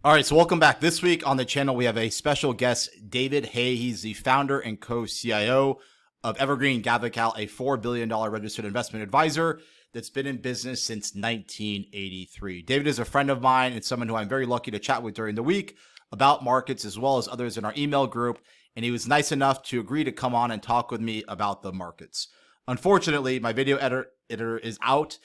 All right, so welcome back. This week on the channel, we have a special guest, David Hay. He's the founder and co-CIO of Evergreen Gavekal, a $4 billion registered investment advisor that's been in business since 1983. David is a friend of mine and someone who I'm very lucky to chat with during the week about markets as well as others in our email group. And he was nice enough to agree to come on and talk with me about the markets. Unfortunately, my video editor is out.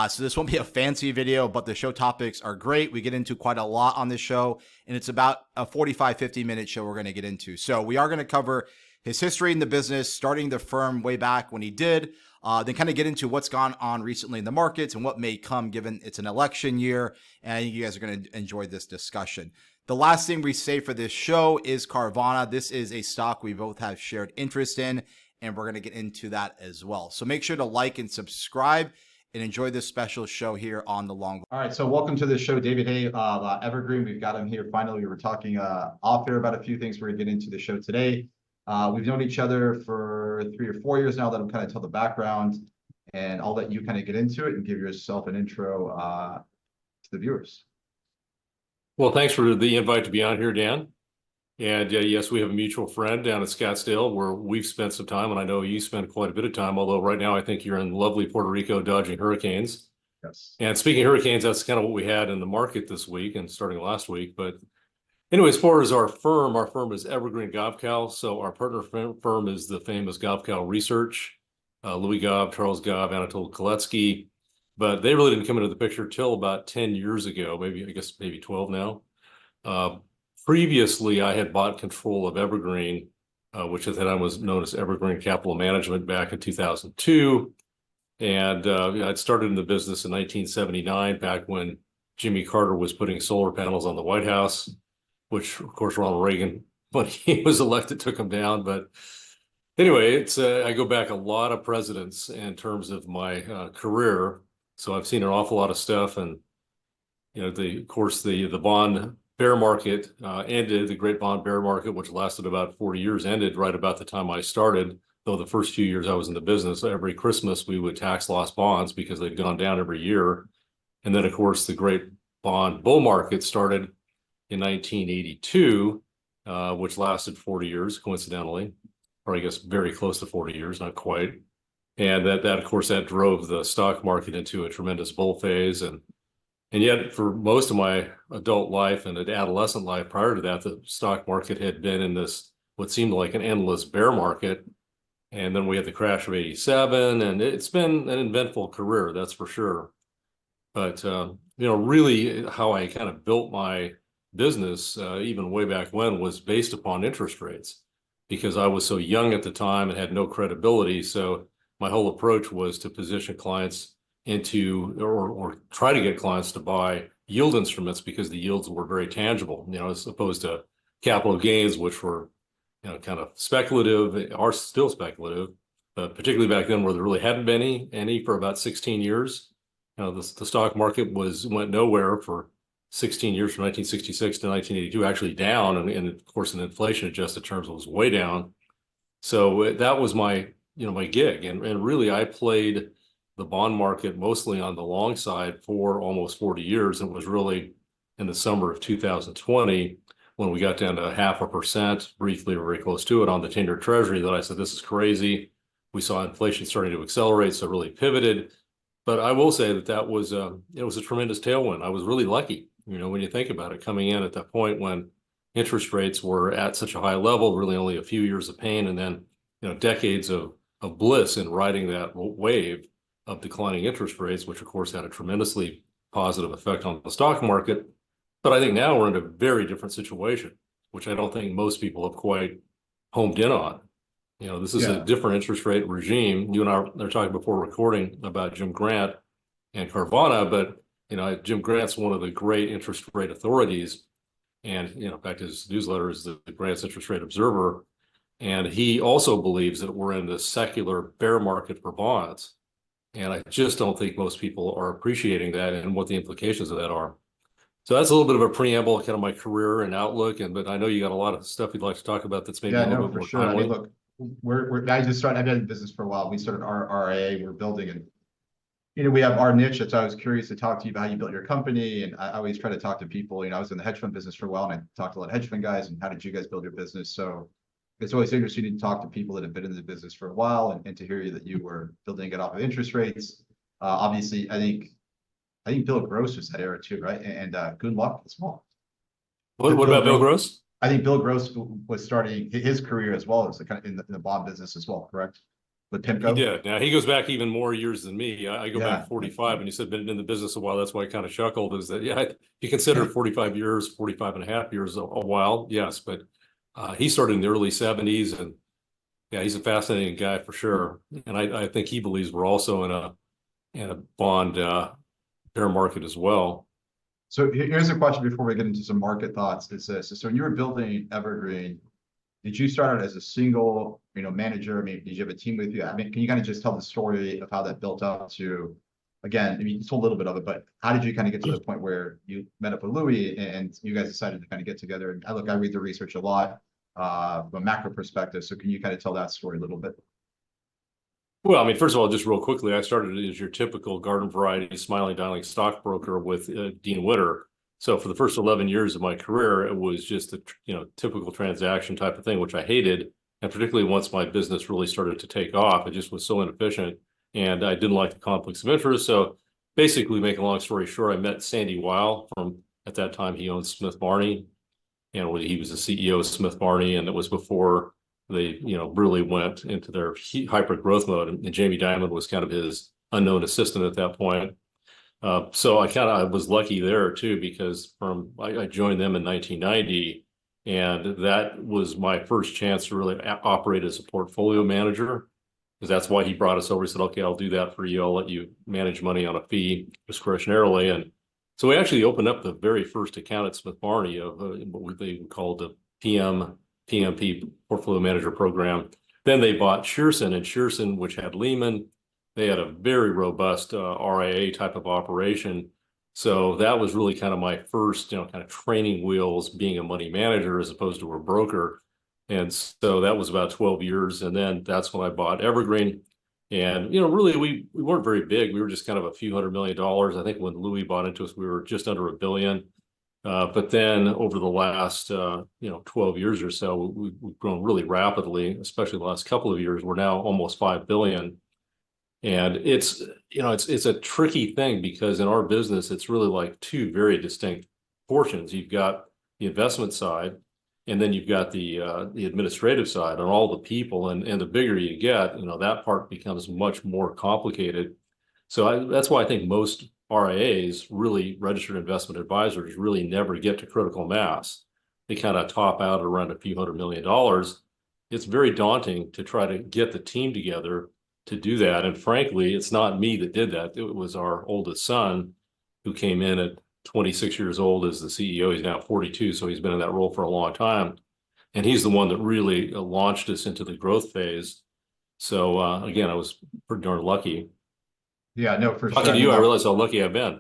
So this won't be a fancy video, but the show topics are great. We get into quite a lot on this show, and it's about a 45, 50-minute show we're going to get into. So we are going to cover his history in the business, starting the firm way back when he did, then kind of get into what's gone on recently in the markets and what may come given it's an election year. And I think you guys are going to enjoy this discussion. The last thing we say for this show is Carvana. This is a stock we both have shared interest in, and we're going to get into that as well. So make sure to like and subscribe and enjoy this special show here on the LongVol. All right, so welcome to the show, David Hay of Evergreen. We've got him here finally. We were talking off air about a few things. We're going to get into the show today. We've known each other for 3 or 4 years now. Let him kind of tell the background, and I'll let you kind of get into it and give yourself an intro to the viewers. Well, thanks for the invite to be on here, Dan. And yes, we have a mutual friend down at Scottsdale where we've spent some time, and I know you spent quite a bit of time, although right now I think you're in lovely Puerto Rico dodging hurricanes. Yes. And speaking of hurricanes, that's kind of what we had in the market this week and starting last week. But anyway, as far as our firm is Evergreen Gavekal. So our partner firm is the famous Gavekal Research, Louis Gav, Charles Gav, Anatol Koletsky. But they really didn't come into the picture till about 10 years ago, maybe 12 now. Previously, I had bought control of Evergreen, which at the time was known as Evergreen Capital Management back in 2002. And I'd started in the business in 1979, back when Jimmy Carter was putting solar panels on the White House, which, of course, Ronald Reagan, when he was elected, took them down. But anyway, I go back a lot of presidents in terms of my career. So I've seen an awful lot of stuff. And, of course, the bond bear market ended, the great bond bear market, which lasted about 40 years, ended right about the time I started. Though the first few years I was in the business, every Christmas we would tax loss bonds because they'd gone down every year. And then, of course, the great bond bull market started in 1982, which lasted 40 years, coincidentally, or I guess very close to 40 years, not quite. And that of course, that drove the stock market into a tremendous bull phase. And yet, for most of my adult life and adolescent life prior to that, the stock market had been in this, what seemed like an endless bear market. And then we had the crash of 87, and it's been an eventful career, that's for sure. But, really how I kind of built my business, even way back when, was based upon interest rates, because I was so young at the time and had no credibility. So my whole approach was to position clients into or try to get clients to buy yield instruments because the yields were very tangible, as opposed to capital gains, which were, kind of speculative, are still speculative, but particularly back then where there really hadn't been any for about 16 years. The stock market went nowhere for 16 years, from 1966 to 1982, actually down, and of course in inflation adjusted terms it was way down. So that was my my gig, and really I played the bond market mostly on the long side for almost 40 years. And it was really in the summer of 2020 when we got down to 0.5%, briefly or very close to it, on the 10-year Treasury, that I said, this is crazy. We saw inflation starting to accelerate, so really pivoted. But I will say that was it was a tremendous tailwind. I was really lucky, when you think about it, coming in at that point when interest rates were at such a high level, really only a few years of pain, and then decades of bliss in riding that wave of declining interest rates, which of course had a tremendously positive effect on the stock market. But I think now we're in a very different situation, which I don't think most people have quite homed in on. This is a different interest rate regime. You and I are talking before recording about Jim Grant and Carvana, but Jim Grant's one of the great interest rate authorities. And in fact, his newsletter is the Grant's Interest Rate Observer. And he also believes that we're in the secular bear market for bonds. And I just don't think most people are appreciating that and what the implications of that are. So that's a little bit of a preamble, kind of my career and outlook. But I know you got a lot of stuff you'd like to talk about that's maybe a little bit more sure. timely. I mean, look, we're guys just started. I've been in business for a while. We started our RIA. We're building, and we have our niche. That's why I was curious to talk to you about how you built your company. And I always try to talk to people. I was in the hedge fund business for a while, and I talked to a lot of hedge fund guys. And how did you guys build your business? So it's always interesting to talk to people that have been in the business for a while, and to hear you that you were building it off of interest rates. Obviously, I think Bill Gross was that era too, right? And good luck as well. What about Bill Gross? I think Bill Gross was starting his career as well as kind of in the bond business as well, correct? With He PIMCO. did. Now he goes back even more years than me. I go Yeah. back 45, and you said been in the business a while. That's why I kind of chuckled. Is that you consider 45 years, 45 and a half years a while? Yes, but he started in the early 70s, and yeah, he's a fascinating guy for sure. And I think he believes we're also in a bond bear market as well. So here's a question before we get into some market thoughts. Is this, so when you were building Evergreen, did you start out as a single, manager? I mean, did you have a team with you? I mean, can you kind of just tell the story of how that built up to, again, I mean, you told a little bit of it, but how did you kind of get to the point where you met up with Louis and you guys decided to kind of get together? And I read the research a lot from a macro perspective. So can you kind of tell that story a little bit? Well, I mean, first of all, just real quickly, I started as your typical garden variety smiling dialing stockbroker with Dean Witter. So for the first 11 years of my career, it was just a typical transaction type of thing, which I hated. And particularly once my business really started to take off, it just was so inefficient, and I didn't like the conflicts of interest. So basically, make a long story short, I met Sandy Weil from, at that time, he owned Smith Barney, and he was the CEO of Smith Barney, and it was before they really went into their hyper growth mode. And Jamie Dimon was kind of his unknown assistant at that point. So I was lucky there too, because I joined them in 1990, and that was my first chance to really operate as a portfolio manager, because that's why he brought us over. He said, "Okay, I'll do that for you. I'll let you manage money on a fee discretionarily." And so we actually opened up the very first account at Smith Barney of what they called the PMP Portfolio Manager Program. Then they bought Shearson, and Shearson, which had Lehman, they had a very robust RIA type of operation. So that was really kind of my first, kind of training wheels being a money manager as opposed to a broker. And so that was about 12 years. And then that's when I bought Evergreen. And, really, we weren't very big. We were just kind of a few $100 million. I think when Louis bought into us, we were just under $1 billion. But then over the last, 12 years or so, we've grown really rapidly, especially the last couple of years. We're now almost 5 billion. And it's a tricky thing, because in our business, it's really like two very distinct portions. You've got the investment side, and then you've got the administrative side on all the people. And the bigger you get, that part becomes much more complicated. So that's why I think most RIAs, really registered investment advisors, really never get to critical mass. They kind of top out around a few $100 million. It's very daunting to try to get the team together to do that. And frankly, it's not me that did that. It was our oldest son, who came in at 26 years old as the CEO. He's now 42, so he's been in that role for a long time. And he's the one that really launched us into the growth phase. So again, I was pretty darn lucky. Yeah, no, for Talking sure. to you, I realize how lucky I've been.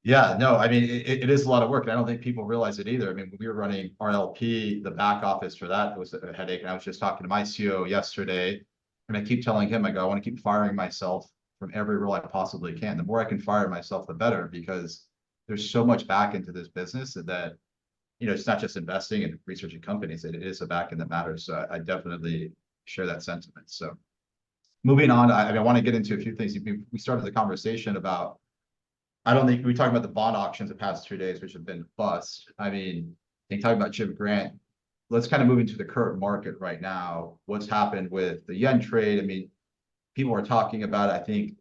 Yeah, no, I mean, it is a lot of work. And I don't think people realize it either. I mean, we were running RLP, the back office for that was a headache. And I was just talking to my CEO yesterday, and I keep telling him, I go, I want to keep firing myself from every role I possibly can. The more I can fire myself, the better, because there's so much back into this business that, it's not just investing and researching companies. It is a back end that matters. So I definitely share that sentiment. So moving on, I want to get into a few things. We started the conversation about, I don't think we talked about the bond auctions the past 2 days, which have been bust. I mean, they talk about Jim Grant. Let's kind of move into the current market right now. What's happened with the yen trade? I mean, people are talking about it. I think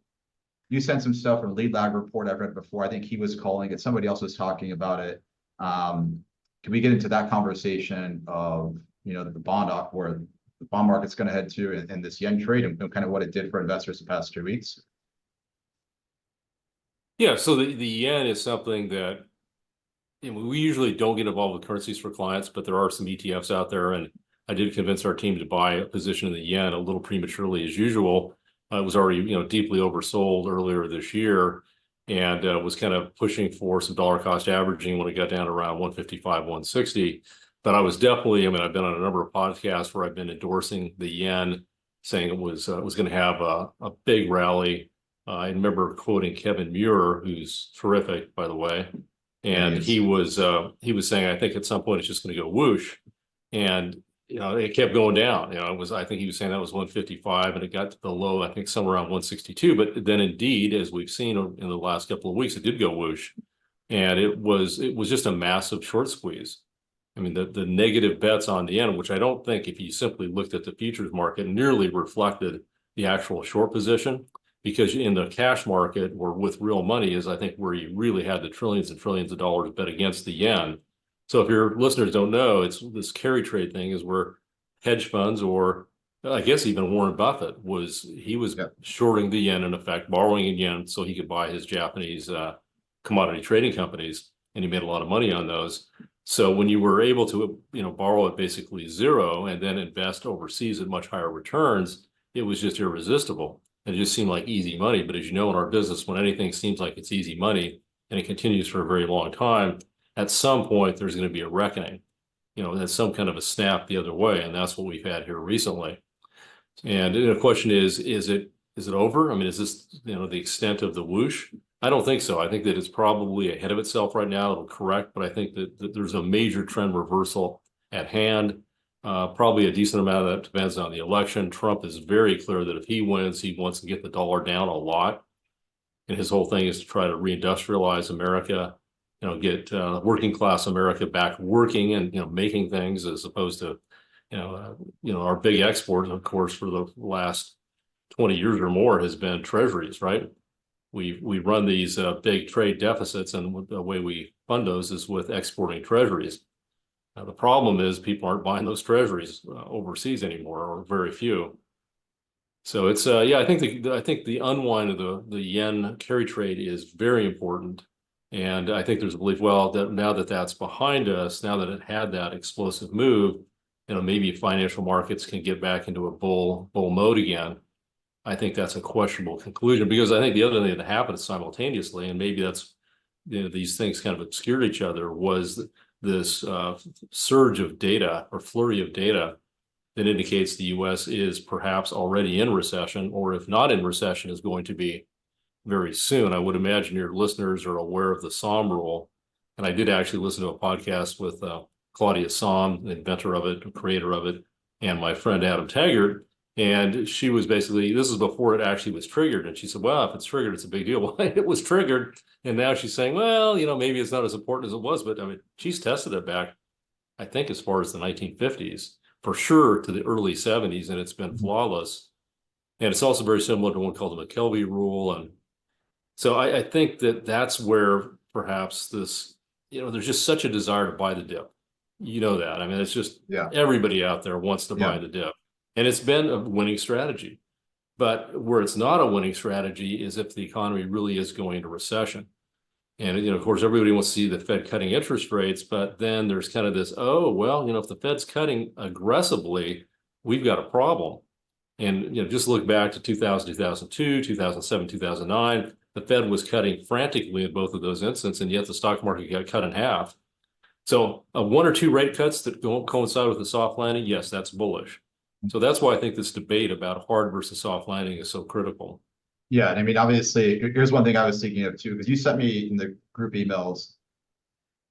you sent some stuff from Lead Lag report. I've read it before. I think he was calling it. Somebody else was talking about it. Can we get into that conversation of, the bond where the bond market's going to head to, and this yen trade, and kind of what it did for investors the past 2 weeks? Yeah, so the yen is something that we usually don't get involved with currencies for clients, but there are some ETFs out there, and I did convince our team to buy a position in the yen a little prematurely as usual. It was already deeply oversold earlier this year, and was kind of pushing for some dollar cost averaging when it got down around 155, 160. But I was definitely, I've been on a number of podcasts where I've been endorsing the yen, saying it was going to have a big rally. I remember quoting Kevin Muir, who's terrific, by the way, Yeah, and he was saying, I think at some point it's just going to go whoosh, and it kept going down. I think he was saying that was 155, and it got to the low, I think somewhere around 162. But then, indeed, as we've seen in the last couple of weeks, it did go whoosh, and it was just a massive short squeeze. I mean, the negative bets on the end, which I don't think, if you simply looked at the futures market, nearly reflected the actual short position, because in the cash market or with real money is, I think, where you really had the trillions and trillions of dollars bet against the yen. So if your listeners don't know, it's this carry trade thing is where hedge funds, or I guess even Warren Buffett was shorting the yen, in effect, borrowing in yen so he could buy his Japanese commodity trading companies, and he made a lot of money on those. So when you were able to, borrow at basically zero and then invest overseas at much higher returns, it was just irresistible. And it just seemed like easy money. But as you know, in our business, when anything seems like it's easy money and it continues for a very long time, at some point there's going to be a reckoning. That's some kind of a snap the other way, and that's what we've had here recently. And the question is it over? I mean, is this the extent of the whoosh? I don't think so. I think that it's probably ahead of itself right now. It'll correct, but I think that there's a major trend reversal at hand. Probably a decent amount of that depends on the election. Trump is very clear that if he wins, he wants to get the dollar down a lot. And his whole thing is to try to reindustrialize America, get working class America back working and, making things, as opposed to, our big export, of course, for the last 20 years or more has been treasuries, right? We run these big trade deficits, and the way we fund those is with exporting treasuries. Now, the problem is people aren't buying those treasuries overseas anymore, or very few. So it's I think the unwind of the yen carry trade is very important, and I think there's a belief, well, that now that that's behind us, now that it had that explosive move, maybe financial markets can get back into a bull mode again. I think that's a questionable conclusion, because I think the other thing that happened simultaneously, and maybe that's, these things kind of obscured each other, was this surge of data, or flurry of data, that indicates the U.S. is perhaps already in recession, or if not in recession, is going to be very soon. I would imagine your listeners are aware of the Somm rule. And I did actually listen to a podcast with Claudia Somm, the inventor of it, the creator of it, and my friend Adam Taggart. And she was basically, this is before it actually was triggered. And she said, well, if it's triggered, it's a big deal. Well, it was triggered. And now she's saying, well, maybe it's not as important as it was. But I mean, she's tested it back, I think, as far as the 1950s, for sure, to the early 70s. And it's been flawless. And it's also very similar to one called the McKelvey rule. And so I think that that's where perhaps this, there's just such a desire to buy the dip. That. I mean, it's just everybody out there wants to buy the dip. And it's been a winning strategy. But where it's not a winning strategy is if the economy really is going into recession. And, of course, everybody wants to see the Fed cutting interest rates. But then there's kind of this, oh, well, if the Fed's cutting aggressively, we've got a problem. And, just look back to 2000, 2002, 2007, 2009. The Fed was cutting frantically in both of those instances, and yet the stock market got cut in half. So one or two rate cuts that don't coincide with a soft landing, yes, that's bullish. So that's why I think this debate about hard versus soft landing is so critical. Yeah, and I mean, obviously, here's one thing I was thinking of too, because you sent me in the group emails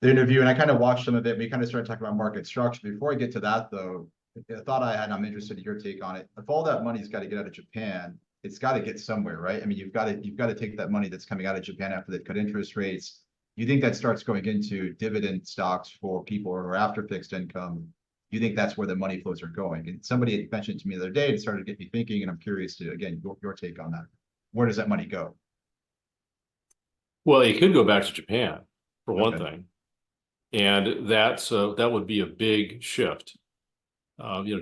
the interview, and I kind of watched some of it. We kind of started talking about market structure. Before I get to that, though, a thought I had, and I'm interested in your take on it. If all that money's got to get out of Japan, it's got to get somewhere, right? I mean, you've got to take that money that's coming out of Japan after they've cut interest rates. You think that starts going into dividend stocks for people, or after fixed income? You think that's where the money flows are going? And somebody had mentioned to me the other day, it started to get me thinking, and I'm curious to, again, your take on that. Where does that money go? Well, it could go back to Japan, for one thing. And that would be a big shift.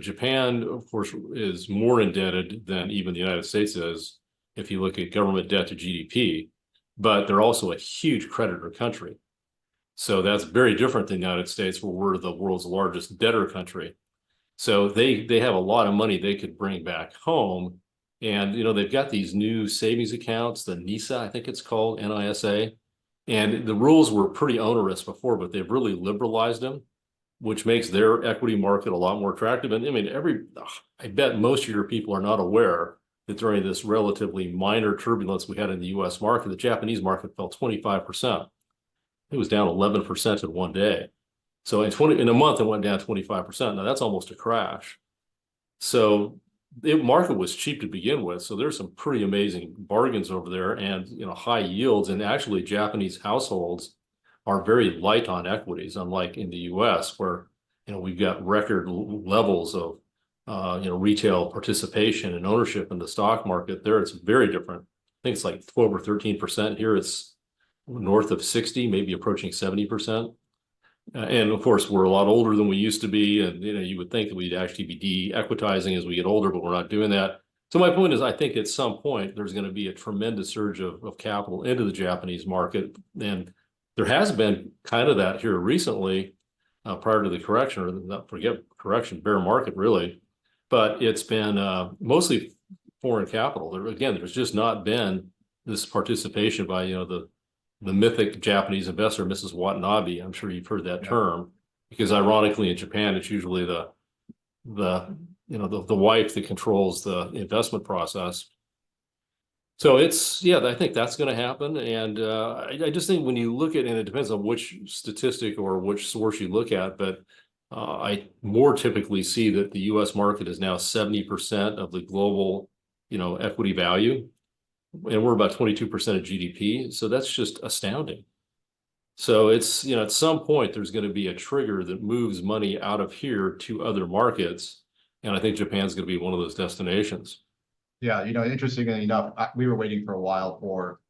Japan, of course, is more indebted than even the United States is, if you look at government debt to GDP, but they're also a huge creditor country. So that's very different than the United States, where we're the world's largest debtor country. So they have a lot of money they could bring back home. And, they've got these new savings accounts, the NISA, I think it's called, NISA. And the rules were pretty onerous before, but they've really liberalized them, which makes their equity market a lot more attractive. And I mean, I bet most of your people are not aware that during this relatively minor turbulence we had in the US market, the Japanese market fell 25%. It was down 11% in one day. So in a month, it went down 25%. Now that's almost a crash. So the market was cheap to begin with. So there's some pretty amazing bargains over there and, high yields. And actually Japanese households are very light on equities, unlike in the US where, we've got record levels of, retail participation and ownership in the stock market. There it's very different. I think it's like 12 or 13%. Here it's north of 60, maybe approaching 70%. And of course, we're a lot older than we used to be. And, you would think that we'd actually be de-equitizing as we get older, but we're not doing that. So my point is, I think at some point, there's going to be a tremendous surge of capital into the Japanese market. And there has been kind of that here recently, prior to the correction, or not forget correction, bear market really. But it's been mostly foreign capital. There's just not been this participation by, the mythic Japanese investor, Mrs. Watanabe. I'm sure you've heard that term, because ironically in Japan, it's usually the wife that controls the investment process. So I think that's going to happen. And I just think when you look at, and it depends on which statistic or which source you look at, but I more typically see that the US market is now 70% of the global, equity value. And we're about 22% of GDP. So that's just astounding. So it's, at some point, there's going to be a trigger that moves money out of here to other markets. And I think Japan's going to be one of those destinations. Yeah, interestingly enough, we were waiting for a while for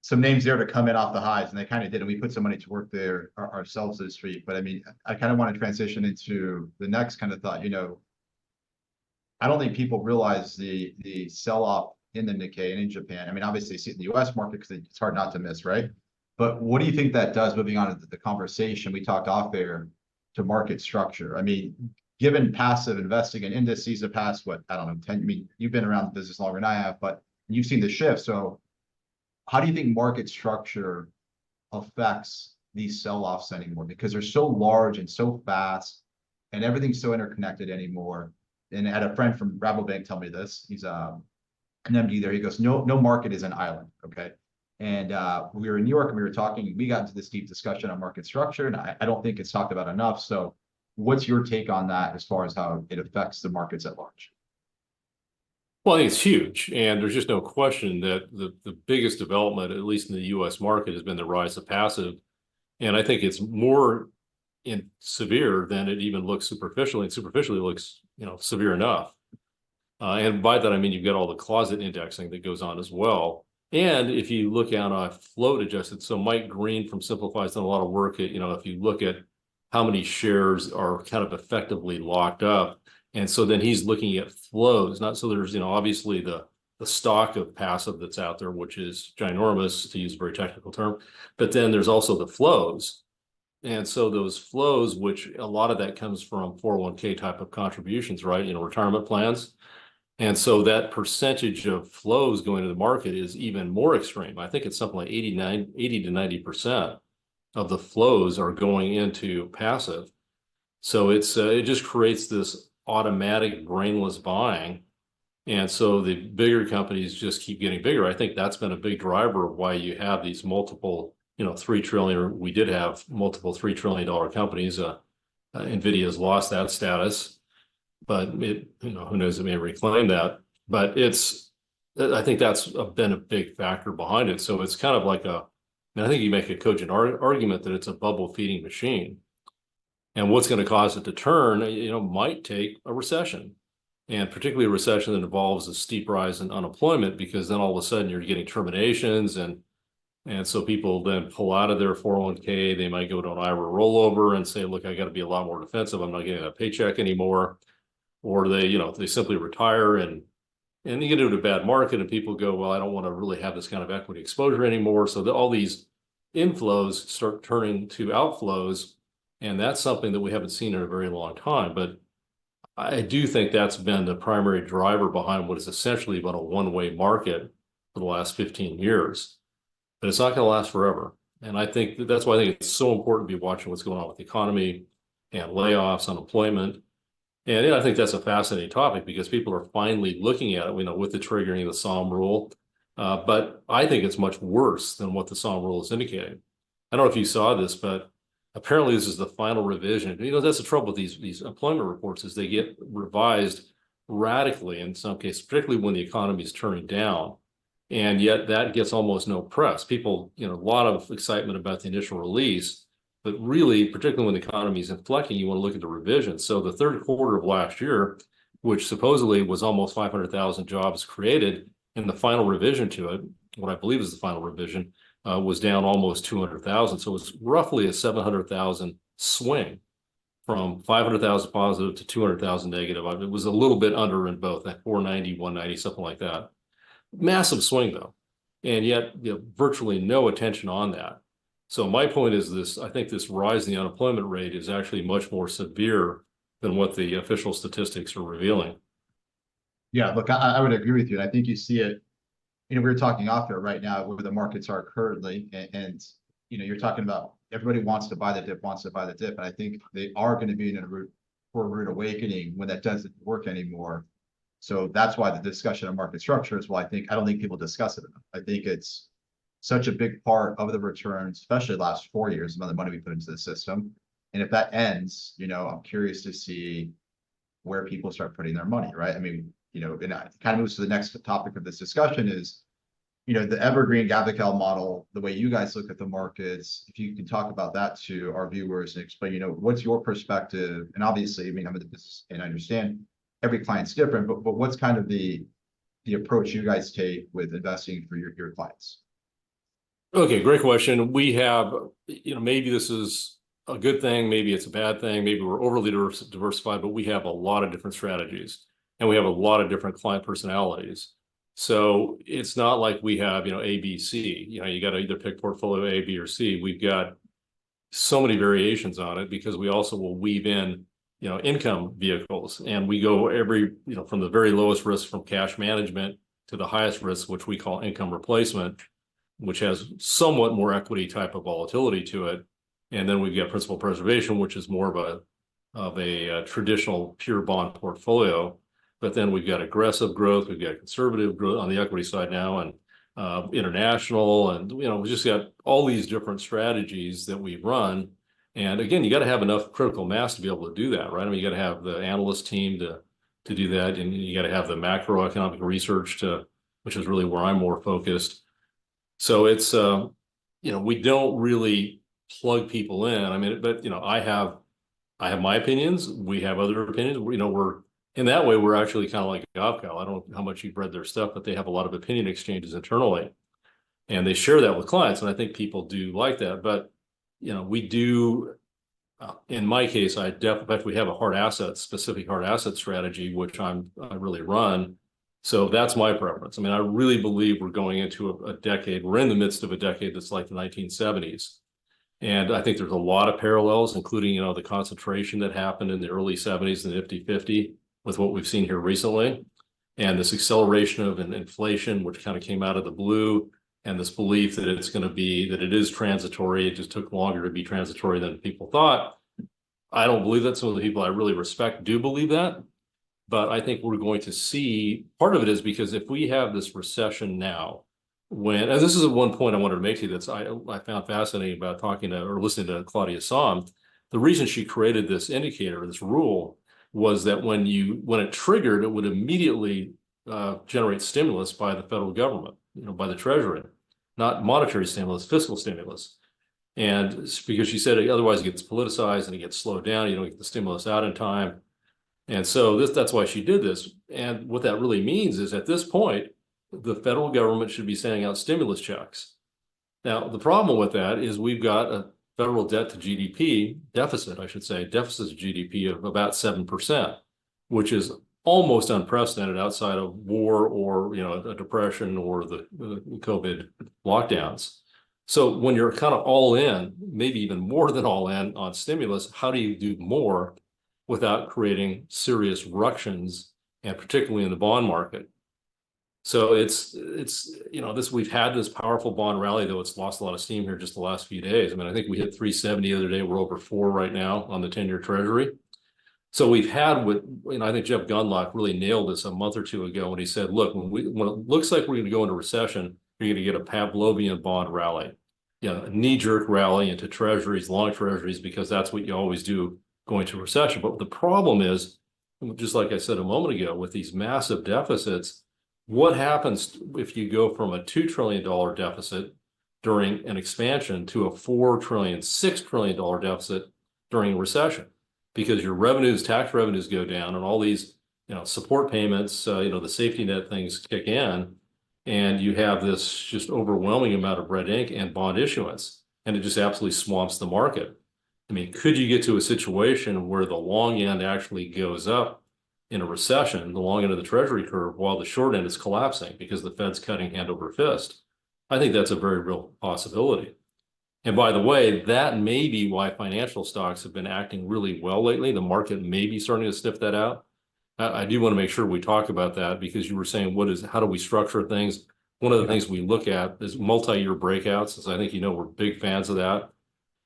some names there to come in off the highs, and they kind of did. And we put some money to work there ourselves this week. But I mean, I kind of want to transition into the next kind of thought. I don't think people realize the sell-off in the Nikkei and in Japan. I mean, obviously you see it in the US market because it's hard not to miss, right? But what do you think that does, moving on to the conversation we talked off there, to market structure? I mean, given passive investing in indices the past, I don't know, 10, I mean, you've been around the business longer than I have, but you've seen the shift. So how do you think market structure affects these sell-offs anymore? Because they're so large and so fast and everything's so interconnected anymore. And I had a friend from Rabobank tell me this. He's an MD there. He goes, no market is an island. Okay. And we were in New York and we were talking, we got into this deep discussion on market structure, and I don't think it's talked about enough. So what's your take on that as far as how it affects the markets at large? Well, I think it's huge. And there's just no question that the biggest development, at least in the US market, has been the rise of passive. And I think it's more severe than it even looks superficially. And superficially looks, severe enough. And by that, I mean, you've got all the closet indexing that goes on as well. And if you look at a float adjusted, so Mike Green from Simplify has done a lot of work at, if you look at how many shares are kind of effectively locked up. And so then he's looking at flows, not so there's, obviously the stock of passive that's out there, which is ginormous, to use a very technical term, but then there's also the flows. And so those flows, which a lot of that comes from 401k type of contributions, right? Retirement plans. And so that percentage of flows going to the market is even more extreme. I think it's something like 80 to 90% of the flows are going into passive. So it just creates this automatic brainless buying. And so the bigger companies just keep getting bigger. I think that's been a big driver of why you have these multiple, 3 trillion, we did have multiple $3 trillion companies. NVIDIA's lost that status, but who knows, it may reclaim that. But I think that's been a big factor behind it. So it's kind of like I think you make a cogent argument that it's a bubble feeding machine. And what's going to cause it to turn, might take a recession, and particularly a recession that involves a steep rise in unemployment, because then all of a sudden you're getting terminations, and so people then pull out of their 401k. They might go to an IRA rollover and say, look, I got to be a lot more defensive. I'm not getting a paycheck anymore. Or they simply retire, and you get into a bad market and people go, well, I don't want to really have this kind of equity exposure anymore. So all these inflows start turning to outflows. And that's something that we haven't seen in a very long time. But I do think that's been the primary driver behind what is essentially been a one-way market for the last 15 years. But it's not going to last forever. And I think that's why I think it's so important to be watching what's going on with the economy and layoffs, unemployment. And I think that's a fascinating topic because people are finally looking at it, with the triggering of the Somme rule. But I think it's much worse than what the Somme rule is indicating. I don't know if you saw this, but apparently this is the final revision. That's the trouble with these employment reports is they get revised radically in some cases, particularly when the economy is turning down. And yet that gets almost no press. People, a lot of excitement about the initial release, but really, particularly when the economy is inflecting, you want to look at the revisions. So the third quarter of last year, which supposedly was almost 500,000 jobs created, in the final revision to it, what I believe is the final revision, was down almost 200,000. So it was roughly a 700,000 swing from 500,000 positive to 200,000 negative. It was a little bit under in both, at 490, 190, something like that. Massive swing though. And yet virtually no attention on that. So my point is this, I think this rise in the unemployment rate is actually much more severe than what the official statistics are revealing. Yeah, look, I would agree with you. And I think you see it, we're talking off there right now where the markets are currently. And you're talking about everybody wants to buy the dip, And I think they are going to be in a rude awakening when that doesn't work anymore. So that's why the discussion of market structure is why I don't think people discuss it enough. I think it's such a big part of the returns, especially the last 4 years, the amount of money we put into the system. And if that ends, I'm curious to see where people start putting their money, right? I mean, and it kind of moves to the next topic of this discussion is, the Evergreen Gavekal model, the way you guys look at the markets, if you can talk about that to our viewers and explain, what's your perspective? And obviously, I'm in the business and I understand every client's different, but what's kind of the approach you guys take with investing for your clients? Okay, great question. We have, maybe this is a good thing, maybe it's a bad thing, maybe we're overly diversified, but we have a lot of different strategies and we have a lot of different client personalities. So it's not like we have, A, B, C, you got to either pick portfolio A, B, or C. We've got so many variations on it because we also will weave in, income vehicles, and we go from the very lowest risk from cash management to the highest risk, which we call income replacement, which has somewhat more equity type of volatility to it. And then we've got principal preservation, which is more of a traditional pure bond portfolio. But then we've got aggressive growth, we've got conservative growth on the equity side now, and international, and we just got all these different strategies that we run. And again, you got to have enough critical mass to be able to do that, right? I mean, you got to have the analyst team to do that, and you got to have the macroeconomic research which is really where I'm more focused. So it's we don't really plug people in. I mean, but I have my opinions. We have other opinions. We're in that way, we're actually kind of like Gavekal. I don't know how much you've read their stuff, but they have a lot of opinion exchanges internally, and they share that with clients. And I think people do like that. But we do. In my case, in fact, we have a specific hard asset strategy, which I really run. So that's my preference. I mean, I really believe we're going into a decade. We're in the midst of a decade that's like the 1970s. And I think there's a lot of parallels, including, the concentration that happened in the early 70s, the Nifty 50, with what we've seen here recently. And this acceleration of inflation, which kind of came out of the blue, and this belief that it is transitory. It just took longer to be transitory than people thought. I don't believe that. Some of the people I really respect do believe that. But I think we're going to see, part of it is because if we have this recession now, and this is one point I wanted to make to you that I found fascinating about talking to or listening to Claudia Somme. The reason she created this indicator, this rule, was that when it triggered, it would immediately generate stimulus by the federal government, by the Treasury, not monetary stimulus, fiscal stimulus. And because she said otherwise it gets politicized and it gets slowed down, you don't get the stimulus out in time. And so that's why she did this. And what that really means is at this point, the federal government should be sending out stimulus checks. Now, the problem with that is we've got a federal debt to GDP, deficit to GDP of about 7%, which is almost unprecedented outside of war or, a depression or the COVID lockdowns. So when you're kind of all in, maybe even more than all in on stimulus, how do you do more without creating serious ructions, and particularly in the bond market? So it's we've had this powerful bond rally, though it's lost a lot of steam here just the last few days. I mean, I think we hit 370 the other day. We're over 4 right now on the 10-year Treasury. So we've had what, I think Jeff Gundlach really nailed this a month or two ago when he said, look, when it looks like we're going to go into recession, you're going to get a Pavlovian bond rally, a knee-jerk rally into treasuries, long treasuries, because that's what you always do going to recession. But the problem is, just like I said a moment ago, with these massive deficits, what happens if you go from a $2 trillion deficit during an expansion to a $4 trillion, $6 trillion deficit during a recession? Because your revenues, tax revenues go down, and all these, support payments, the safety net things kick in, and you have this just overwhelming amount of red ink and bond issuance, and it just absolutely swamps the market. I mean, could you get to a situation where the long end actually goes up in a recession, the long end of the treasury curve, while the short end is collapsing because the Fed's cutting hand over fist? I think that's a very real possibility. And by the way, that may be why financial stocks have been acting really well lately. The market may be starting to sniff that out. I do want to make sure we talk about that, because you were saying, how do we structure things? One of the things we look at is multi-year breakouts, as I think we're big fans of that.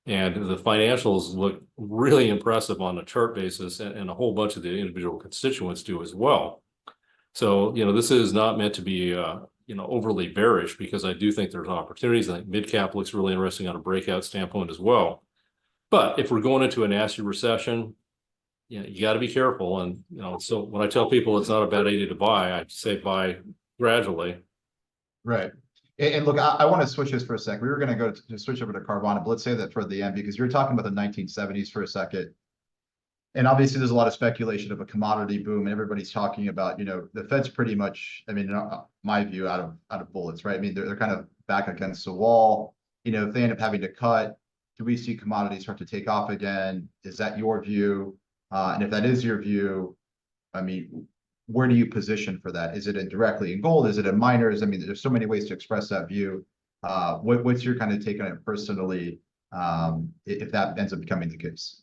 And the financials look really impressive on a chart basis, and a whole bunch of the individual constituents do as well. So, this is not meant to be overly bearish, because I do think there's opportunities. I think mid-cap looks really interesting on a breakout standpoint as well. But if we're going into a nasty recession, you got to be careful. And, so when I tell people it's not a bad idea to buy, I say buy gradually. Right. And look, I want to switch this for a sec. We were going to go to switch over to Carvana, but let's say that for the end, because you're talking about the 1970s for a second. And obviously, there's a lot of speculation of a commodity boom, and everybody's talking about, the Fed's pretty much, I mean, in my view, out of bullets, right? I mean, they're kind of back against the wall. If they end up having to cut, do we see commodities start to take off again? Is that your view? And if that is your view, I mean, where do you position for that? Is it directly in gold? Is it in miners? I mean, there's so many ways to express that view. What's your kind of take on it personally, if that ends up becoming the case?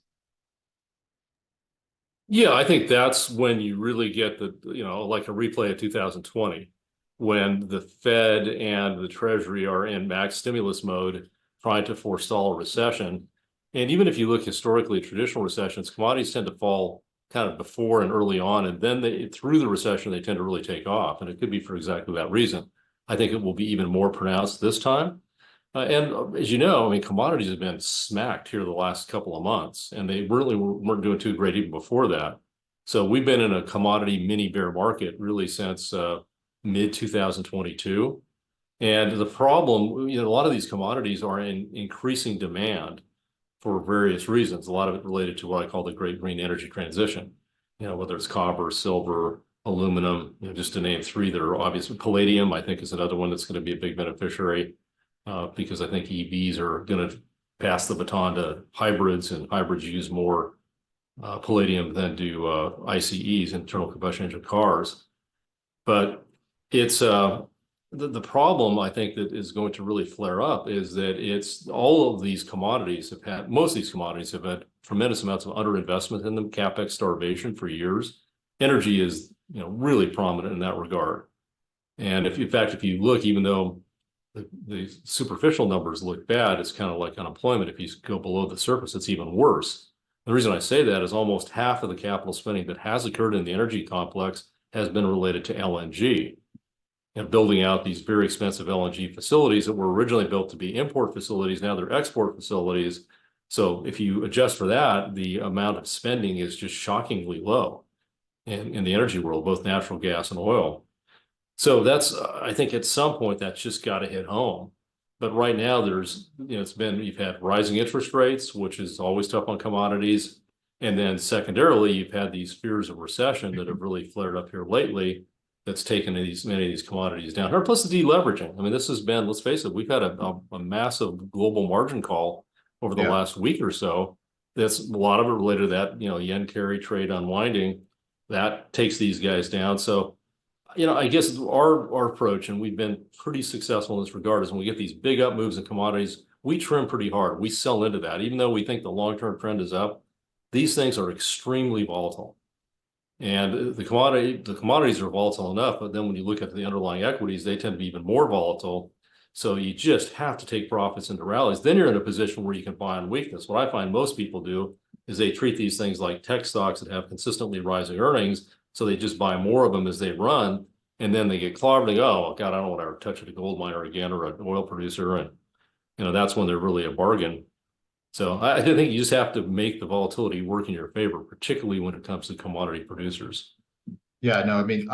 Yeah, I think that's when you really get like a replay of 2020, when the Fed and the Treasury are in max stimulus mode, trying to forestall a recession. And even if you look historically at traditional recessions, commodities tend to fall kind of before and early on, and then through the recession, they tend to really take off. And it could be for exactly that reason. I think it will be even more pronounced this time. And as you know, I mean, commodities have been smacked here the last couple of months, and they really weren't doing too great even before that. So we've been in a commodity mini bear market really since mid 2022. And the problem, a lot of these commodities are in increasing demand for various reasons. A lot of it related to what I call the great green energy transition, whether it's copper, silver, aluminum, just to name three that are obvious. Palladium, I think, is another one that's going to be a big beneficiary. Because I think EVs are going to pass the baton to hybrids, and hybrids use more palladium than do ICEs, internal combustion engine cars. But it's the problem, I think, that is going to really flare up is that most of these commodities have had tremendous amounts of underinvestment in them, capex starvation for years. Energy is really prominent in that regard. And in fact, if you look, even though the superficial numbers look bad, it's kind of like unemployment. If you go below the surface, it's even worse. The reason I say that is almost half of the capital spending that has occurred in the energy complex has been related to LNG, and building out these very expensive LNG facilities that were originally built to be import facilities. Now they're export facilities. So if you adjust for that, the amount of spending is just shockingly low in the energy world, both natural gas and oil. So I think at some point that's just got to hit home. But right now you've had rising interest rates, which is always tough on commodities. And then secondarily, you've had these fears of recession that have really flared up here lately. That's taken many of these commodities down. Or plus the deleveraging. I mean, this has been, let's face it, we've had a massive global margin call over the last week or so. That's a lot of it related to that, yen carry trade unwinding. That takes these guys down. So, I guess our approach, and we've been pretty successful in this regard, is when we get these big up moves in commodities, we trim pretty hard. We sell into that. Even though we think the long-term trend is up, these things are extremely volatile. And the commodities are volatile enough, but then when you look at the underlying equities, they tend to be even more volatile. So you just have to take profits into rallies. Then you're in a position where you can buy on weakness. What I find most people do is they treat these things like tech stocks that have consistently rising earnings. So they just buy more of them as they run. And then they get clobbered and go, oh, God, I don't want to touch a gold miner again or an oil producer. And, that's when they're really a bargain. So I think you just have to make the volatility work in your favor, particularly when it comes to commodity producers. Yeah, no, I mean,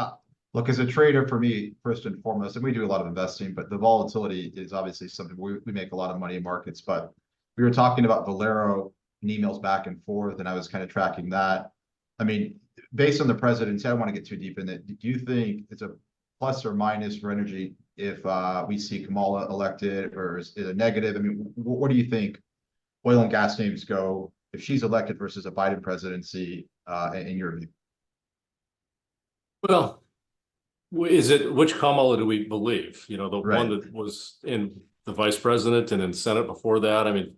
look, as a trader, for me, first and foremost, and we do a lot of investing, but the volatility is obviously something we make a lot of money in markets. But we were talking about Valero and emails back and forth, and I was kind of tracking that. I mean, based on the presidency, I don't want to get too deep in it. Do you think it's a plus or minus for energy if we see Kamala elected, or is it a negative? I mean, what do you think oil and gas names go if she's elected versus a Biden presidency, in your view? Well, which Kamala do we believe? The Right. one that was in the vice president and in Senate before that. I mean,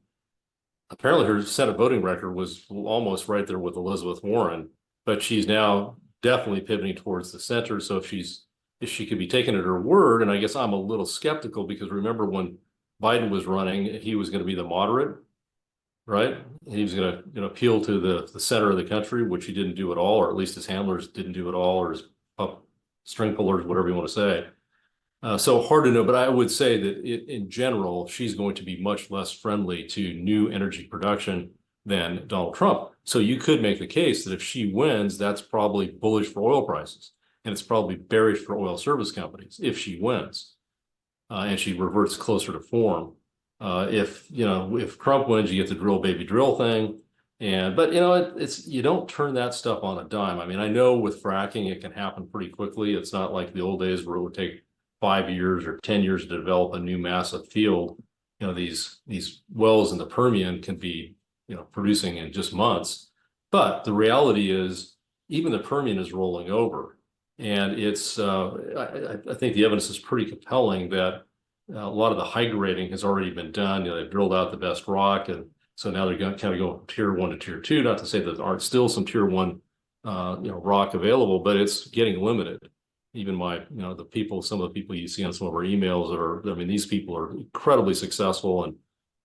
apparently her Senate voting record was almost right there with Elizabeth Warren, but she's now definitely pivoting towards the center. So if she could be taken at her word, and I guess I'm a little skeptical because remember when Biden was running, he was going to be the moderate, right? He was going to appeal to the center of the country, which he didn't do at all, or at least his handlers didn't do at all, or his string pullers, whatever you want to say. So hard to know, but I would say that in general, she's going to be much less friendly to new energy production than Donald Trump. So you could make the case that if she wins, that's probably bullish for oil prices. And it's probably bearish for oil service companies if she wins and she reverts closer to form. If Trump wins, you get the drill baby drill thing. But it's you don't turn that stuff on a dime. I mean, I know with fracking, it can happen pretty quickly. It's not like the old days where it would take 5 years or 10 years to develop a new massive field. These wells in the Permian can be, producing in just months. But the reality is even the Permian is rolling over. And it's, I think the evidence is pretty compelling that a lot of the high grading has already been done. They've drilled out the best rock. And so now they're going to kind of go from tier 1 to tier 2, not to say that there aren't still some tier 1, rock available, but it's getting limited. Even some of the people you see on some of our emails these people are incredibly successful, and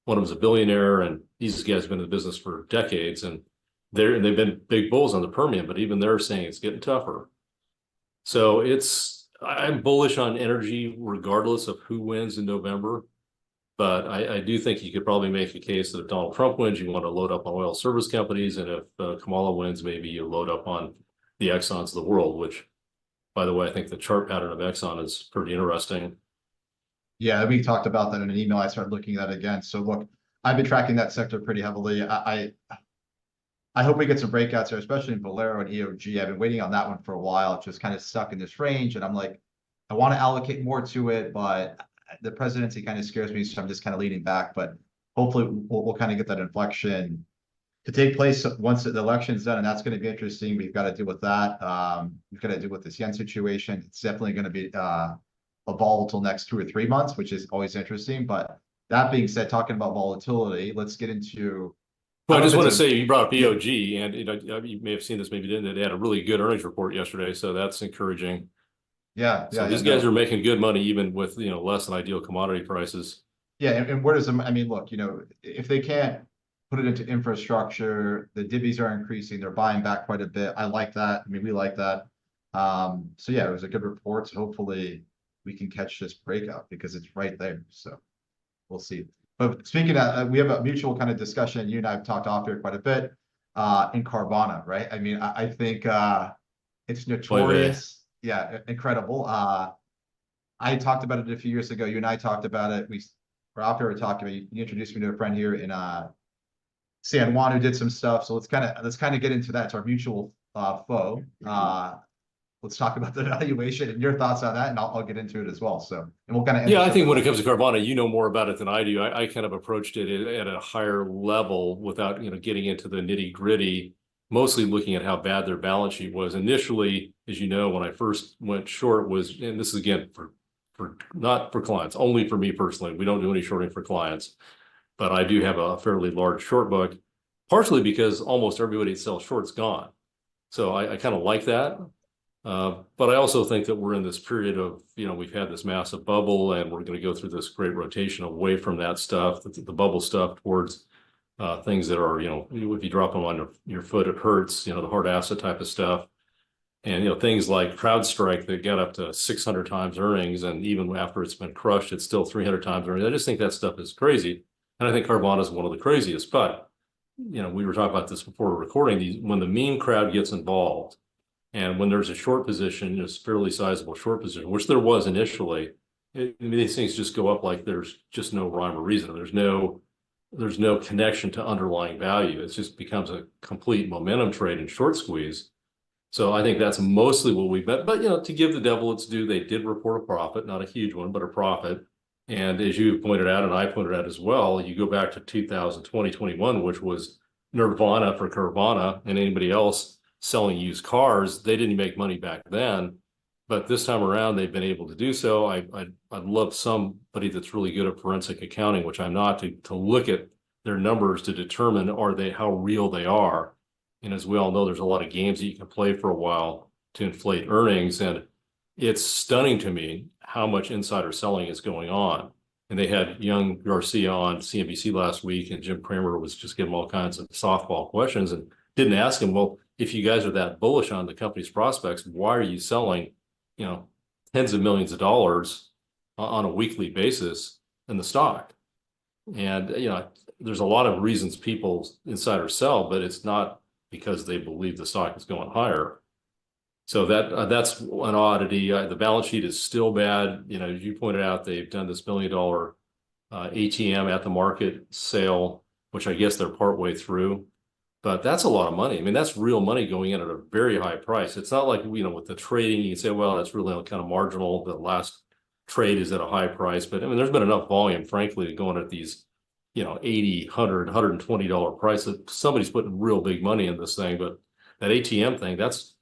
one of them's a billionaire, and these guys have been in the business for decades, and they've been big bulls on the Permian, but even they're saying it's getting tougher. So I'm bullish on energy regardless of who wins in November. But I do think you could probably make a case that if Donald Trump wins, you want to load up on oil service companies. And if Kamala wins, maybe you load up on the Exxons of the world, which, by the way, I think the chart pattern of Exxon is pretty interesting. Yeah, we talked about that in an email. I started looking at that again. So look, I've been tracking that sector pretty heavily. I hope we get some breakouts there, especially in Valero and EOG. I've been waiting on that one for a while. It's just kind of stuck in this range. And I'm like, I want to allocate more to it, but the presidency kind of scares me. So I'm just kind of leaning back, but hopefully we'll kind of get that inflection to take place once the election's done. And that's going to be interesting. We've got to deal with that. We've got to deal with this yen situation. It's definitely going to be a volatile next 2 or 3 months, which is always interesting. But that being said, talking about volatility, let's get into. Well, I just want to say you brought up EOG, and you may have seen this, maybe didn't. They had a really good earnings report yesterday, so that's encouraging. Yeah, so these guys are making good money even with less than ideal commodity prices. Yeah, and where does them? I mean, look, if they can't put it into infrastructure, the divvies are increasing. They're buying back quite a bit. I like that. I mean, we like that. So yeah, it was a good report. So hopefully we can catch this breakout because it's right there. So we'll see. But speaking of, we have a mutual kind of discussion. You and I have talked off here quite a bit in Carvana, right? I mean, I think it's notorious. Yeah, incredible. I talked about it a few years ago. You and I talked about it. We were out here talking about it. You introduced me to a friend here in San Juan who did some stuff. So let's kind of get into that. It's our mutual foe. Let's talk about the valuation and your thoughts on that, and I'll get into it as well. So, and we'll kind of I think when it comes to Carvana, you know more about it than I do. I kind of approached it at a higher level without getting into the nitty gritty. Mostly looking at how bad their balance sheet was initially. As you know, when I first went short and this is again for not for clients, only for me personally. We don't do any shorting for clients, but I do have a fairly large short book, partially because almost everybody that sells short's gone. So I kind of like that. But I also think that we're in this period of, we've had this massive bubble and we're going to go through this great rotation away from that stuff, the bubble stuff, towards things that are, if you drop them on your foot, it hurts, the hard asset type of stuff. And, things like CrowdStrike that get up to 600 times earnings. And even after it's been crushed, it's still 300 times earnings. I just think that stuff is crazy. And I think Carvana is one of the craziest. But, we were talking about this before recording, when the meme crowd gets involved, and when there's a short position, it's fairly sizable short position, which there was initially, these things just go up like there's just no rhyme or reason. There's no connection to underlying value. It just becomes a complete momentum trade and short squeeze. So I think that's mostly what we bet. But, to give the devil its due, they did report a profit, not a huge one, but a profit. And as you pointed out, and I pointed out as well, you go back to 2021, which was nirvana for Carvana and anybody else selling used cars. They didn't make money back then, but this time around they've been able to do so. I'd love somebody that's really good at forensic accounting, which I'm not, to look at their numbers to determine how real they are. And as we all know, there's a lot of games that you can play for a while to inflate earnings, and it's stunning to me how much insider selling is going on. And they had young Garcia on CNBC last week, and Jim Cramer was just giving all kinds of softball questions and didn't ask him, well, if you guys are that bullish on the company's prospects, why are you selling, tens of millions of dollars on a weekly basis in the stock? And, there's a lot of reasons people insiders sell, but it's not because they believe the stock is going higher. So that's an oddity. The balance sheet is still bad. As you pointed out, they've done this $1 million ATM at the market sale, which I guess they're partway through. But that's a lot of money. I mean, that's real money going in at a very high price. It's not like, with the trading, you can say, well, that's really kind of marginal. The last trade is at a high price. But I mean, there's been enough volume, frankly, going at these, $80, $100, $120 prices. Somebody's putting real big money in this thing. But that ATM thing, there's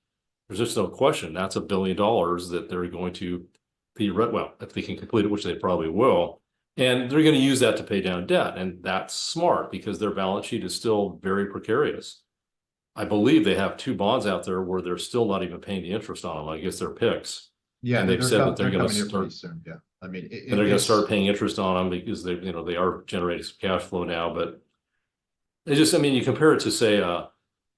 just no question. That's $1 billion that they're going to, well, if they can complete it, which they probably will. And they're going to use that to pay down debt. And that's smart because their balance sheet is still very precarious. I believe they have 2 bonds out there where they're still not even paying the interest on them. I guess they're PIKs. Yeah, and they've said that they're going to start soon. Yeah, I mean, and they're going to start paying interest on them because they are generating some cash flow now. But you compare it to, say,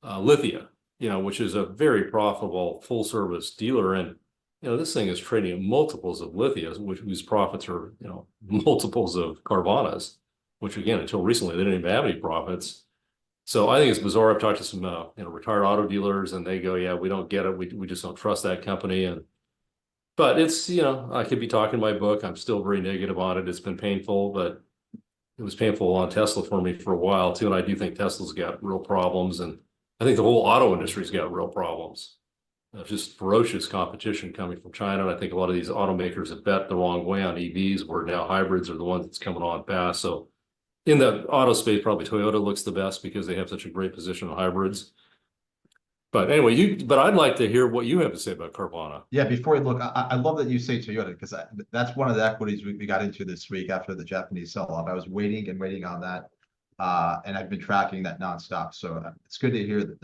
Lithia, which is a very profitable full service dealer, and this thing is trading at multiples of Lithia, whose profits are, multiples of Carvana's, which again, until recently, they didn't even have any profits. So I think it's bizarre. I've talked to some, retired auto dealers, and they go, yeah, we don't get it. We just don't trust that company. But it's, I could be talking my book. I'm still very negative on it. It's been painful, but it was painful on Tesla for me for a while too. And I do think Tesla's got real problems. And I think the whole auto industry's got real problems. Just ferocious competition coming from China. And I think a lot of these automakers have bet the wrong way on EVs, where now hybrids are the ones that's coming on fast. So in the auto space, probably Toyota looks the best because they have such a great position on hybrids. But anyway, but I'd like to hear what you have to say about Carvana. Yeah, before you look, I love that you say Toyota, because that's one of the equities we got into this week after the Japanese sell-off. I was waiting on that, and I've been tracking that nonstop. So it's good to hear that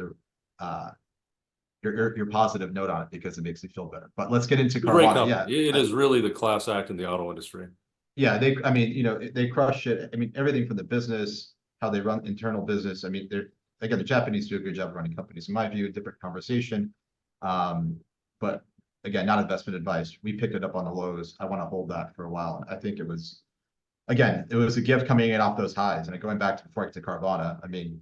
your positive note on it, because it makes me feel better. But let's get into Carvana. Yeah, it is really the class act in the auto industry. Yeah, they crush it. I mean, everything from the business, how they run internal business. I mean, the Japanese do a good job of running companies. In my view, a different conversation. But again, not investment advice. We picked it up on the lows. I want to hold that for a while. I think it was a gift coming in off those highs. And going back to before I get to Carvana, I mean,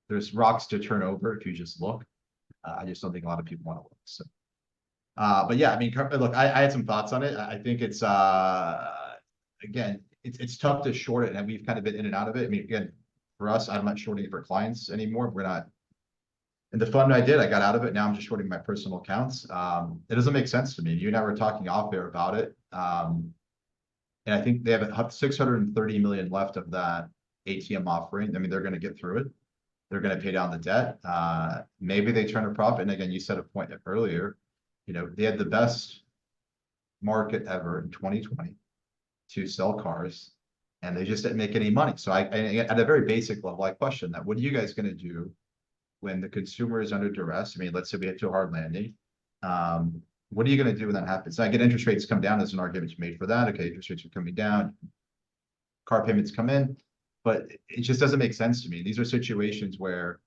there's rocks to turn over if you just look. I just don't think a lot of people want to look. So, but yeah, I mean, look, I had some thoughts on it. I think it's again, it's tough to short it, and we've kind of been in and out of it. I mean, again, for us, I'm not shorting it for clients anymore. We're not. And the fund I got out of it. Now I'm just shorting my personal accounts. It doesn't make sense to me. You and I were talking off air about it. And I think they have 630 million left of that ATM offering. I mean, they're going to get through it. They're going to pay down the debt. Maybe they turn a profit. And again, you said a point earlier, they had the best market ever in 2020 to sell cars, and they just didn't make any money. So at a very basic level, I question that. What are you guys going to do when the consumer is under duress? I mean, let's say we hit to a hard landing. What are you going to do when that happens? I get interest rates come down as an argument you made for that. Okay, interest rates are coming down, car payments come in, but it just doesn't make sense to me. These are situations where,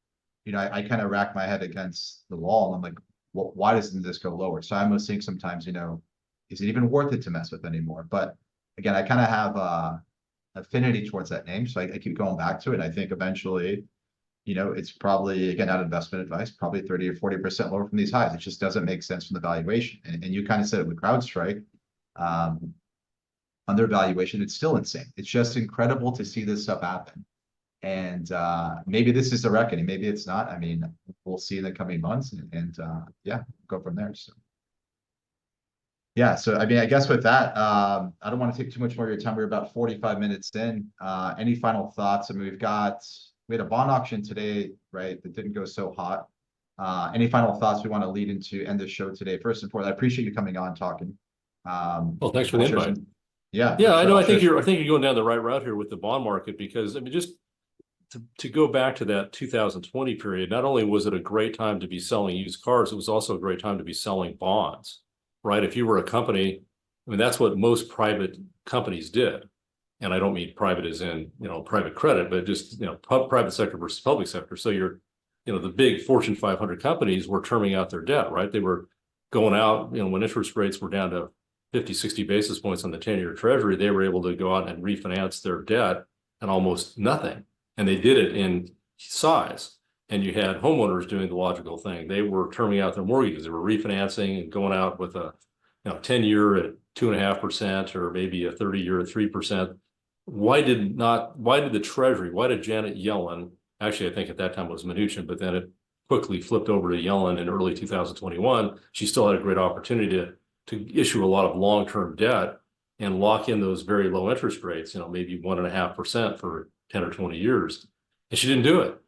I kind of rack my head against the wall and I'm like, well, why doesn't this go lower? So I almost think sometimes, is it even worth it to mess with anymore? But again, I kind of have affinity towards that name. So I keep going back to it. And I think eventually, it's probably, again, not investment advice, probably 30 or 40% lower from these highs. It just doesn't make sense from the valuation. And you kind of said it with CrowdStrike, on their valuation, it's still insane. It's just incredible to see this stuff happen. And maybe this is the reckoning. Maybe it's not. I mean, we'll see in the coming months and yeah, go from there. So yeah, so I mean, I guess with that, I don't want to take too much more of your time. We're about 45 minutes in. Any final thoughts? I mean, we had a bond auction today, right? That didn't go so hot. Any final thoughts we want to lead into end the show today? First and foremost, I appreciate you coming on talking. Well, thanks for the invite. Yeah, Yeah, I know. I think you're going down the right route here with the bond market, because I mean, just to go back to that 2020 period, not only was it a great time to be selling used cars, it was also a great time to be selling bonds, right? If you were a company, I mean, that's what most private companies did. And I don't mean private as in, private credit, but just, private sector versus public sector. So the big Fortune 500 companies were terming out their debt, right? They were going out, when interest rates were down to 50, 60 basis points on the 10-year treasury, they were able to go out and refinance their debt at almost nothing. And they did it in size. And you had homeowners doing the logical thing. They were terming out their mortgages. They were refinancing and going out with a 10-year at 2.5% or maybe a 30-year at 3%. Why did the Treasury, why did Janet Yellen, actually I think at that time it was Mnuchin, but then it quickly flipped over to Yellen in early 2021. She still had a great opportunity to issue a lot of long-term debt and lock in those very low interest rates, maybe 1.5% for 10 or 20 years. And she didn't do it,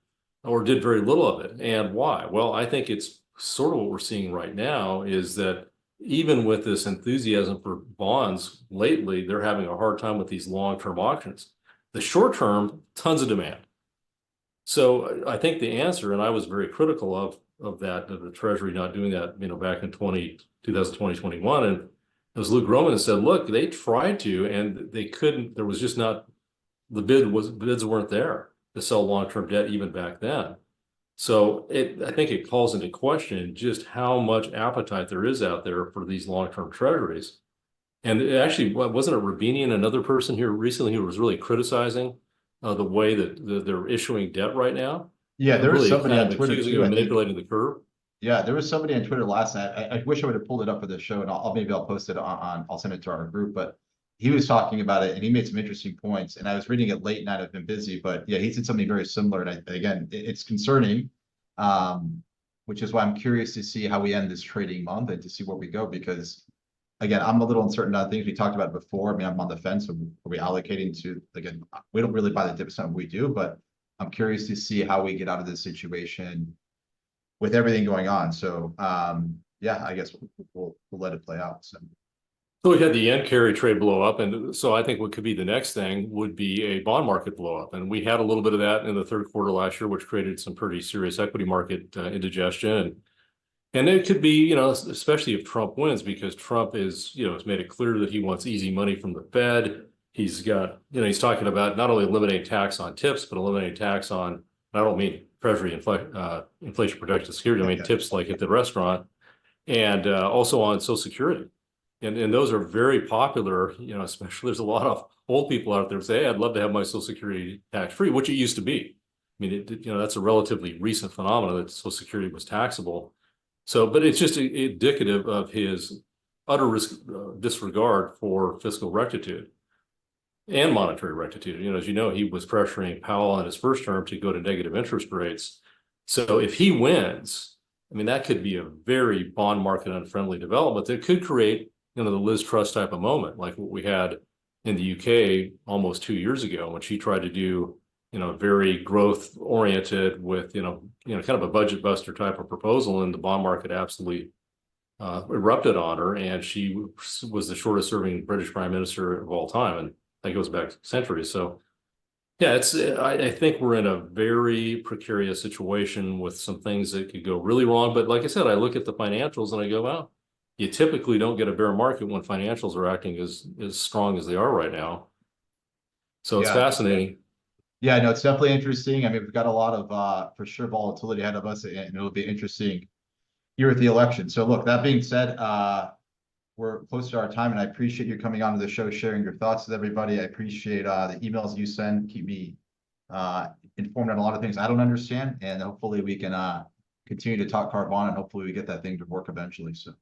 or did very little of it. And why? Well, I think it's sort of what we're seeing right now is that even with this enthusiasm for bonds lately, they're having a hard time with these long-term auctions. The short term, tons of demand. So I think the answer, and I was very critical of the Treasury not doing that, back in 2020, 21. And it was Luke Roman that said, look, they tried to, and they couldn't, there was just not, bids weren't there to sell long-term debt even back then. So I think it calls into question just how much appetite there is out there for these long-term treasuries. And actually, wasn't it Rubini and another person here recently who was really criticizing the way that they're issuing debt right now? Yeah, there was really somebody kind on of Twitter accusing too, of manipulating the curve. Yeah, there was somebody on Twitter last night. I wish I would have pulled it up for the show, and I'll post it I'll send it to our group. But he was talking about it, and he made some interesting points. And I was reading it late night. I've been busy, but yeah, he said something very similar. And again, it's concerning, which is why I'm curious to see how we end this trading month and to see where we go. Because again, I'm a little uncertain on things we talked about before. I mean, I'm on the fence. Are we allocating to, again, we don't really buy the dip, something we do, but I'm curious to see how we get out of this situation with everything going on. So yeah, I guess we'll let it play out. So we had the yen carry trade blow up. And so I think what could be the next thing would be a bond market blow up. And we had a little bit of that in the third quarter last year, which created some pretty serious equity market indigestion. And it could be, especially if Trump wins, because Trump has made it clear that he wants easy money from the Fed. He's got, he's talking about not only eliminating tax on tips, but eliminating tax on, I don't mean Treasury inflation protected security, I mean tips like at the restaurant, and also on Social Security. And those are very popular, especially there's a lot of old people out there who say, hey, I'd love to have my Social Security tax free, which it used to be. I mean, that's a relatively recent phenomenon that Social Security was taxable. So, but it's just indicative of his utter disregard for fiscal rectitude and monetary rectitude. As you know, he was pressuring Powell in his first term to go to negative interest rates. So if he wins, I mean, that could be a very bond market unfriendly development that could create, the Liz Truss type of moment, like what we had in the UK almost 2 years ago when she tried to do, very growth oriented with, kind of a budget buster type of proposal, and the bond market absolutely erupted on her. And she was the shortest serving British prime minister of all time. And that goes back centuries. So Yeah, I think we're in a very precarious situation with some things that could go really wrong. But like I said, I look at the financials and I go, well, you typically don't get a bear market when financials are acting as strong as they are right now. So it's Yeah. fascinating. Yeah, no, it's definitely interesting. I mean, we've got a lot of for sure volatility ahead of us, and it'll be interesting here at the election. So look, that being said, we're close to our time, and I appreciate you coming onto the show, sharing your thoughts with everybody. I appreciate the emails you send, keep me informed on a lot of things I don't understand, and hopefully we can continue to talk Carvana, and hopefully we get that thing to work eventually. So